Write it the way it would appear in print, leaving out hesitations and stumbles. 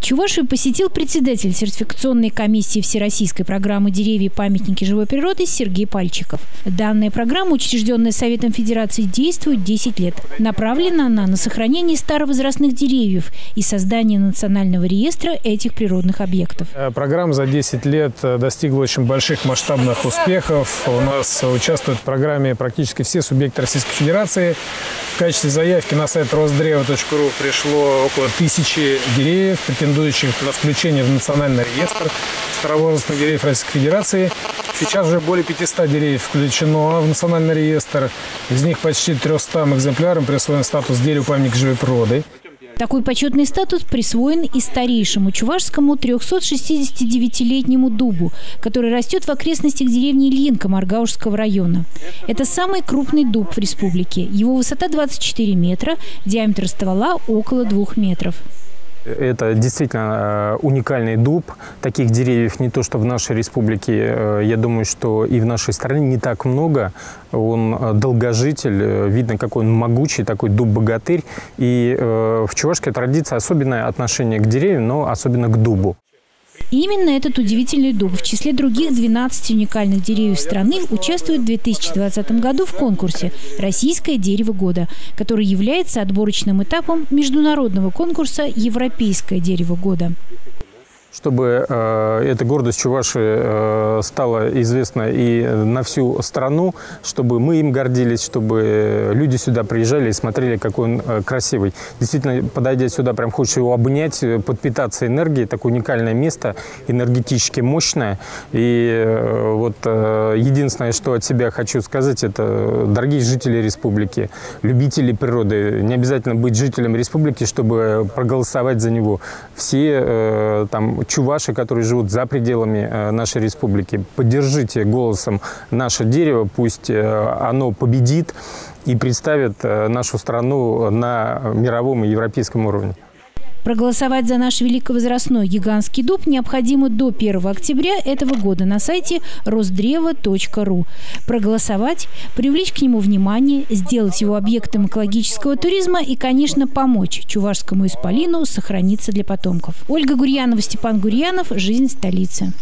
Чувашию посетил председатель сертификационной комиссии Всероссийской программы «Деревья и памятники живой природы» Сергей Пальчиков. Данная программа, учрежденная Советом Федерации, действует 10 лет. Направлена она на сохранение старовозрастных деревьев и создание национального реестра этих природных объектов. Программа за 10 лет достигла очень больших масштабных успехов. У нас участвуют в программе практически все субъекты Российской Федерации. В качестве заявки на сайт rosdrevo.ru пришло около 1000 деревьев, претендующих на включение в национальный реестр старовозрастных деревьев Российской Федерации. Сейчас уже более 500 деревьев включено в национальный реестр. Из них почти 300 экземплярам присвоен статус дерева-памятника живой природы. Такой почетный статус присвоен и старейшему чувашскому 369-летнему дубу, который растет в окрестностях деревни Ильинка Маргаушского района. Это самый крупный дуб в республике. Его высота 24 метра, диаметр ствола около 2 метров. Это действительно уникальный дуб. Таких деревьев не то что в нашей республике, я думаю, что и в нашей стране не так много. Он долгожитель, видно, какой он могучий, такой дуб-богатырь. И в чувашской традиции особенное отношение к деревьям, но особенно к дубу. И именно этот удивительный дуб в числе других 12 уникальных деревьев страны участвует в 2020 году в конкурсе «Российское дерево года», который является отборочным этапом международного конкурса «Европейское дерево года». Чтобы эта гордость Чувашии стала известна и на всю страну, чтобы мы им гордились, чтобы люди сюда приезжали и смотрели, какой он красивый. Действительно, подойдя сюда, прям хочется его обнять, подпитаться энергией. Такое уникальное место, энергетически мощное. И вот единственное, что от себя хочу сказать, это, дорогие жители республики, любители природы, не обязательно быть жителем республики, чтобы проголосовать за него. Все там чуваши, которые живут за пределами нашей республики, поддержите голосом наше дерево, пусть оно победит и представит нашу страну на мировом и европейском уровне. Проголосовать за наш великовозрастной гигантский дуб необходимо до 1 октября этого года на сайте rosdrevo.ru. Проголосовать, привлечь к нему внимание, сделать его объектом экологического туризма и, конечно, помочь чувашскому исполину сохраниться для потомков. Ольга Гурьянова, Степан Гурьянов. Жизнь столицы.